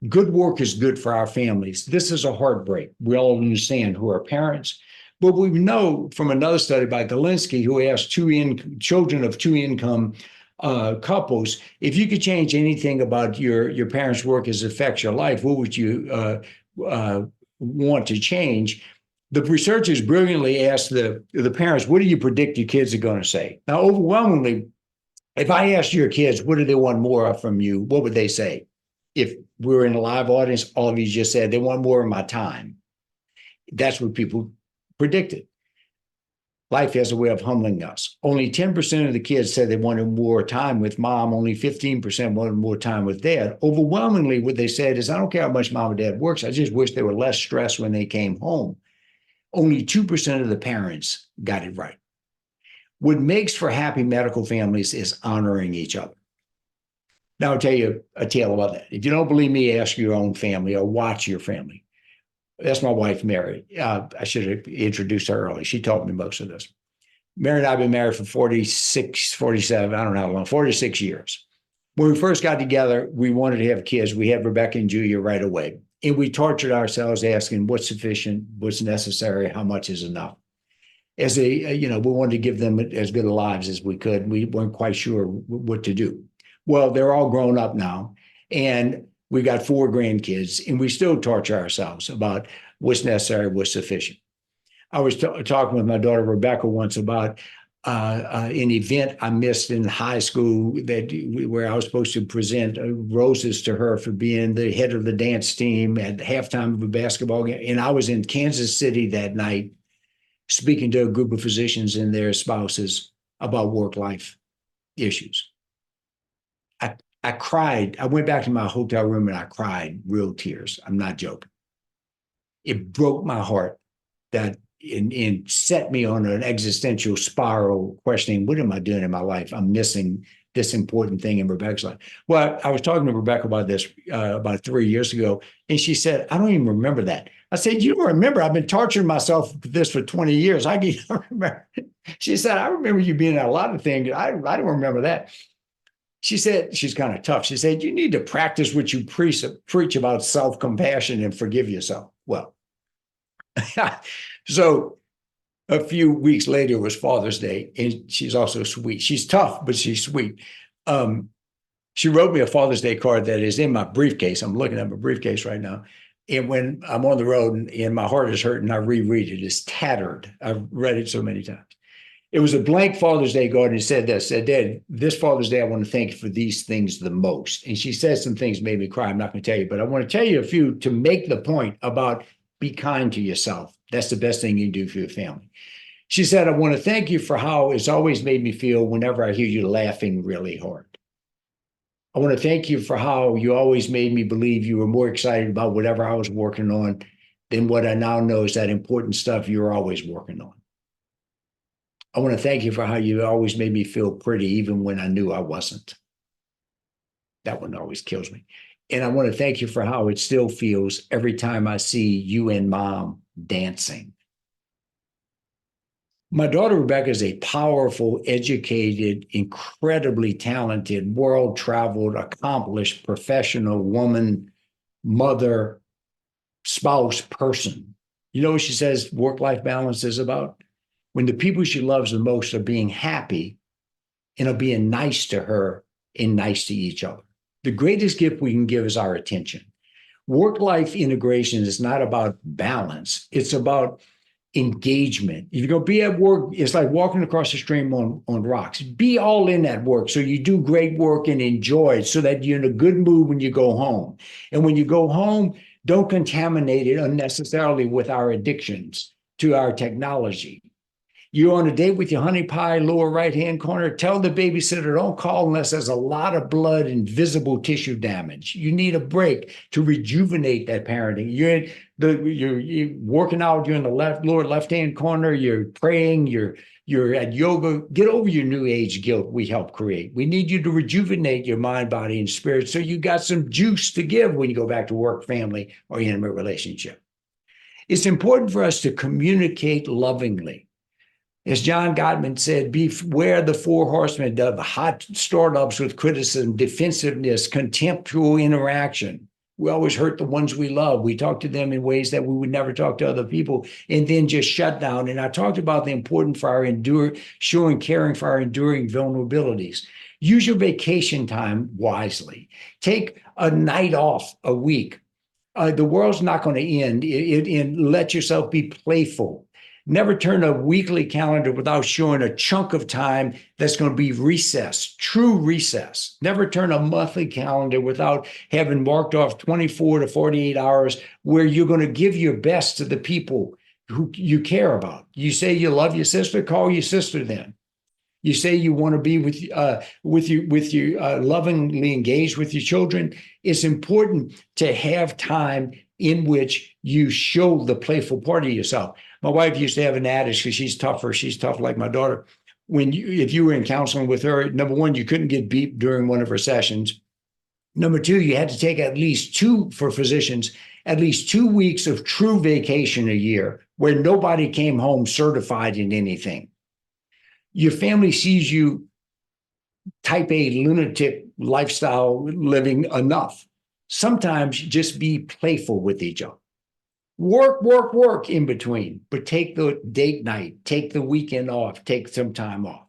Good work is good for our families. This is a heartbreak. We all understand who are parents. But we know from another study by Galinsky, who asked children of two-income couples, if you could change anything about your parents' work as it affects your life, what would you want to change? The researchers brilliantly asked the parents, what do you predict your kids are going to say? Now, overwhelmingly, if I asked your kids, what do they want more of from you? What would they say? If we were in a live audience, all of you just said, they want more of my time. That's what people predicted. Life has a way of humbling us. Only 10% of the kids said they wanted more time with mom. Only 15% wanted more time with dad. Overwhelmingly, what they said is, I don't care how much mom and dad works. I just wish they were less stressed when they came home. Only 2% of the parents got it right. What makes for happy medical families is honoring each other. Now, I'll tell you a tale about that. If you don't believe me, ask your own family or watch your family. That's my wife, Mary. I should have introduced her early. She taught me most of this. Mary and I have been married for 46, 47, I don't know how long, 46 years. When we first got together, we wanted to have kids. We had Rebecca and Julia right away. And we tortured ourselves asking what's sufficient, what's necessary, how much is enough. We wanted to give them as good a lives as we could. We weren't quite sure what to do. Well, they're all grown up now, and we got 4 grandkids, and we still torture ourselves about what's necessary, what's sufficient. I was talking with my daughter Rebecca once about an event I missed in high school where I was supposed to present roses to her for being the head of the dance team at halftime of a basketball game, and I was in Kansas City that night speaking to a group of physicians and their spouses about work-life issues. I cried. I went back to my hotel room and I cried real tears. I'm not joking. It broke my heart that and set me on an existential spiral questioning, what am I doing in my life? I'm missing this important thing in Rebecca's life. Well, I was talking to Rebecca about this about 3 years ago, and she said, I don't even remember that. I said, you don't remember? I've been torturing myself with this for 20 years. I can't remember. She said, I remember you being at a lot of things. I don't remember that. She said, she's kind of tough. She said, you need to practice what you preach about self-compassion and forgive yourself. Well, so a few weeks later was Father's Day, and she's also sweet. She's tough, but she's sweet. She wrote me a Father's Day card that is in my briefcase. I'm looking at my briefcase right now. And when I'm on the road and my heart is hurting, I reread it. It's tattered. I've read it so many times. It was a blank Father's Day card, and it said this, said, Dad, this Father's Day, I want to thank you for these things the most. And she said some things made me cry. I'm not going to tell you, but I want to tell you a few to make the point about be kind to yourself. That's the best thing you can do for your family. She said, I want to thank you for how it's always made me feel whenever I hear you laughing really hard. I want to thank you for how you always made me believe you were more excited about whatever I was working on than what I now know is that important stuff you're always working on. I want to thank you for how you always made me feel pretty, even when I knew I wasn't. That one always kills me. And I want to thank you for how it still feels every time I see you and Mom dancing. My daughter Rebecca is a powerful, educated, incredibly talented, world-traveled, accomplished, professional woman, mother, spouse, person. You know what she says work-life balance is about? When the people she loves the most are being happy and are being nice to her and nice to each other. The greatest gift we can give is our attention. Work-life integration is not about balance. It's about engagement. If you're going to be at work, it's like walking across the stream on rocks. Be all in that work so you do great work and enjoy it so that you're in a good mood when you go home. And when you go home, don't contaminate it unnecessarily with our addictions to our technology. You're on a date with your honey pie, lower right-hand corner. Tell the babysitter, don't call unless there's a lot of blood and visible tissue damage. You need a break to rejuvenate that parenting. You're working out, you're in the lower left-hand corner, you're praying, you're at yoga. Get over your new age guilt we help create. We need you to rejuvenate your mind, body, and spirit so you got some juice to give when you go back to work, family, or intimate relationship. It's important for us to communicate lovingly. As John Gottman said, beware the four horsemen of hot startups with criticism, defensiveness, contemptuous interaction. We always hurt the ones we love. We talk to them in ways that we would never talk to other people, and then just shut down. And I talked about the importance for our showing caring for our enduring vulnerabilities. Use your vacation time wisely. Take a night off a week. The world's not going to end. And let yourself be playful. Never turn a weekly calendar without showing a chunk of time that's going to be recess, true recess. Never turn a monthly calendar without having marked off 24 to 48 hours where you're going to give your best to the people who you care about. You say you love your sister, call your sister then. You say you want to be with you lovingly engaged with your children. It's important to have time in which you show the playful part of yourself. My wife used to have an adage because she's tougher. She's tough like my daughter. If you were in counseling with her, number one, you couldn't get beeped during one of her sessions. Number two, you had to take at least for physicians, at least 2 weeks of true vacation a year where nobody came home certified in anything. Your family sees you type A lunatic lifestyle living enough. Sometimes just be playful with each other. Work in between, but take the date night, take the weekend off, take some time off.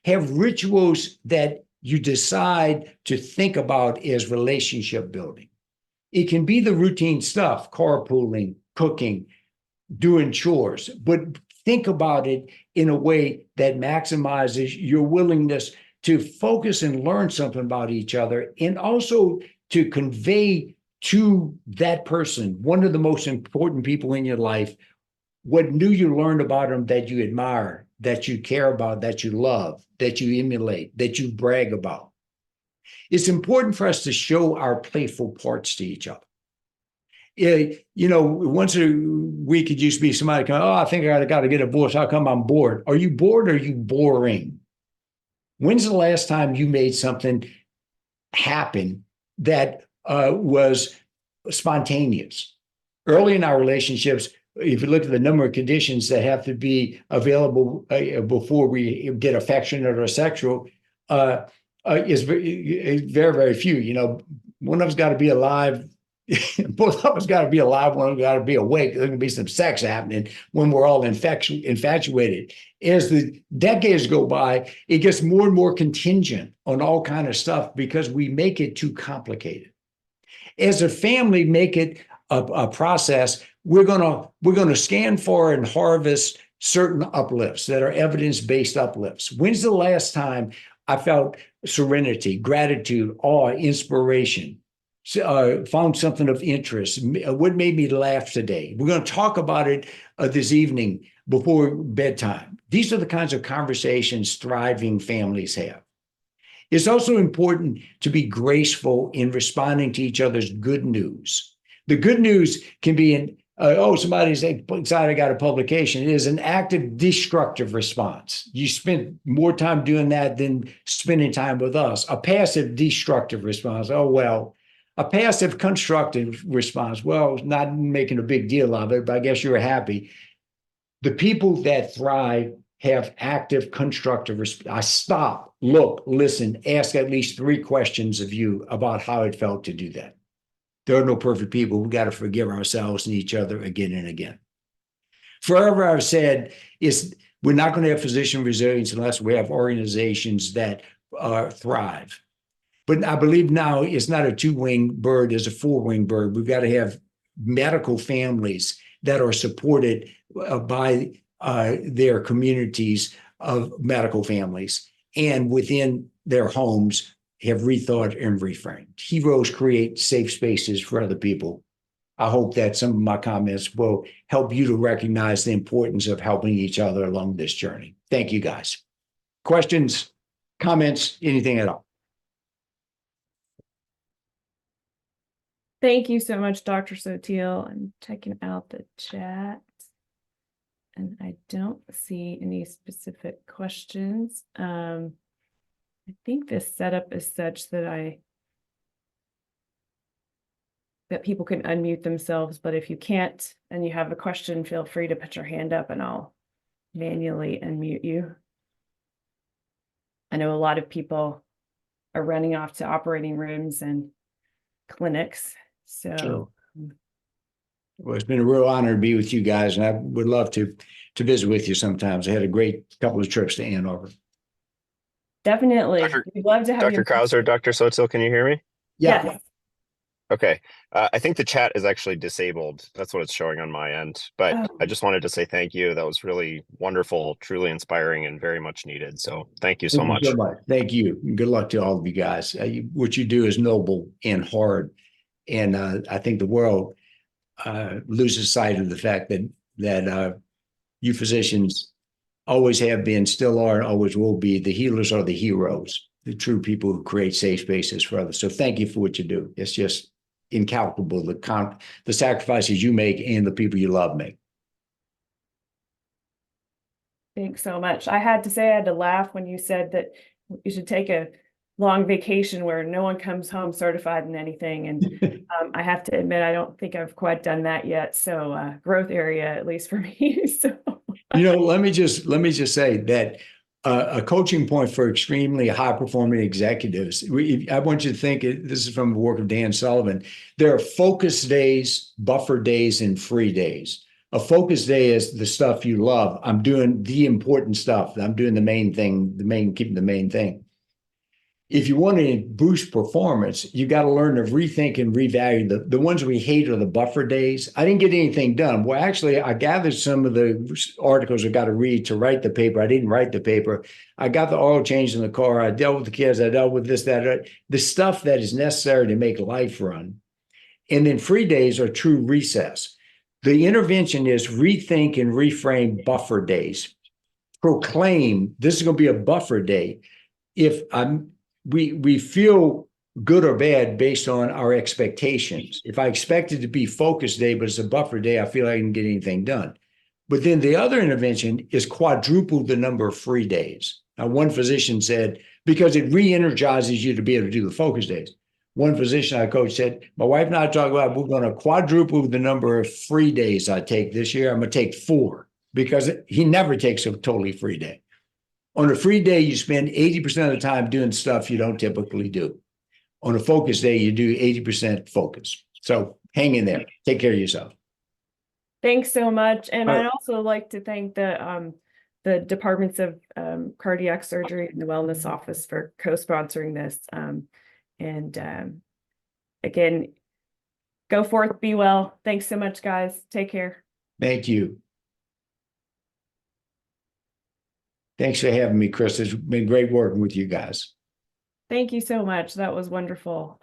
Have rituals that you decide to think about as relationship building. It can be the routine stuff, carpooling, cooking, doing chores, but think about it in a way that maximizes your willingness to focus and learn something about each other, and also to convey to that person, one of the most important people in your life, what new you learned about them that you admire, that you care about, that you love, that you emulate, that you brag about. It's important for us to show our playful parts to each other. Once a week, it used to be somebody come, I think I got to get a divorce. How come I'm bored? Are you bored or are you boring? When's the last time you made something happen that was spontaneous? Early in our relationships, if you look at the number of conditions that have to be available before we get affectionate or sexual, is very, very few. One of us got to be alive. Both of us got to be alive. One of us got to be awake. There's going to be some sex happening when we're all infatuated. As the decades go by, it gets more and more contingent on all kind of stuff because we make it too complicated. As a family, make it a process. We're gonna scan for and harvest certain uplifts that are evidence-based uplifts. When's the last time I felt serenity, gratitude, awe, inspiration? Found something of interest. What made me laugh today? We're going to talk about it this evening, before bedtime. These are the kinds of conversations thriving families have. It's also important to be graceful in responding to each other's good news. The good news can be somebody's excited I got a publication. It is an active destructive response. You spend more time doing that than spending time with us. A passive destructive response. Oh, well. A passive constructive response. Well, not making a big deal of it, but I guess you're happy. The people that thrive have active constructive response. I stop, look, listen, ask at least 3 questions of you about how it felt to do that. There are no perfect people. We got to forgive ourselves and each other again and again. Forever, I've said, we're not going to have physician resilience unless we have organizations that thrive. But I believe now it's not a 2-winged bird, it's a 4-winged bird. We've got to have medical families that are supported by their communities of medical families, and within their homes have rethought and reframed. Heroes create safe spaces for other people. I hope that some of my comments will help you to recognize the importance of helping each other along this journey. Thank you, guys. Questions, comments, anything at all? Thank you so much, Dr. Sotil. I'm checking out the chat, and I don't see any specific questions. I think this setup is such that that people can unmute themselves, but if you can't and you have a question, feel free to put your hand up and I'll manually unmute you. I know a lot of people are running off to operating rooms and clinics. So Sure. Well, it's been a real honor to be with you guys, and I would love to visit with you sometimes. I had a great couple of trips to Ann Arbor. definitely, Dr. we'd love to have Dr. you. Krauser, Dr. Sotil, can you hear me? Yeah. Yes. Okay. I think the chat is actually disabled. That's what it's showing on my end. But Oh. I just wanted to say thank you. That was really wonderful, truly inspiring, and very much needed. So thank you so much. So much. Thank you. Good luck to all of you guys. What you do is noble and hard. And I think the world loses sight of the fact that you physicians always have been, still are, and always will be. The healers are the heroes, the true people who create safe spaces for others. So thank you for what you do. It's just incalculable, the sacrifices you make and the people you love make. Thanks so much. I had to laugh when you said that you should take a long vacation where no one comes home certified in anything. And I have to admit, I don't think I've quite done that yet. So growth area, at least for me. So let me just say that a coaching point for extremely high performing executives. I want you to think, this is from the work of Dan Sullivan. There are focus days, buffer days, and free days. A focus day is the stuff you love. I'm doing the important stuff. I'm doing the main thing, keeping the main thing. If you want to boost performance, you got to learn to rethink and revalue the ones we hate are the buffer days. I didn't get anything done. Well, actually, I gathered some of the articles I got to read to write the paper. I didn't write the paper. I got the oil changed in the car. I dealt with the kids. I dealt with this, that, the stuff that is necessary to make life run. And then free days are true recess. The intervention is rethink and reframe buffer days. Proclaim this is going to be a buffer day. If we feel good or bad based on our expectations. If I expect it to be focus day, but it's a buffer day, I feel like I didn't get anything done. But then the other intervention is quadruple the number of free days. Now, one physician said, because it re-energizes you to be able to do the focus days. One physician I coached said, my wife and I talked about, we're going to quadruple the number of free days I take this year. I'm going to take 4 because he never takes a totally free day. On a free day, you spend 80% of the time doing stuff you don't typically do. On a focus day, you do 80% focus. So hang in there. Take care of yourself. thanks so much. And All I'd right. also like to thank the departments of cardiac surgery and the wellness office for co-sponsoring this. Again, go forth, be well. Thanks so much, guys. Take care. Thank you. Thanks for having me, Chris. It's been great working with you guys. Thank you so much. That was wonderful.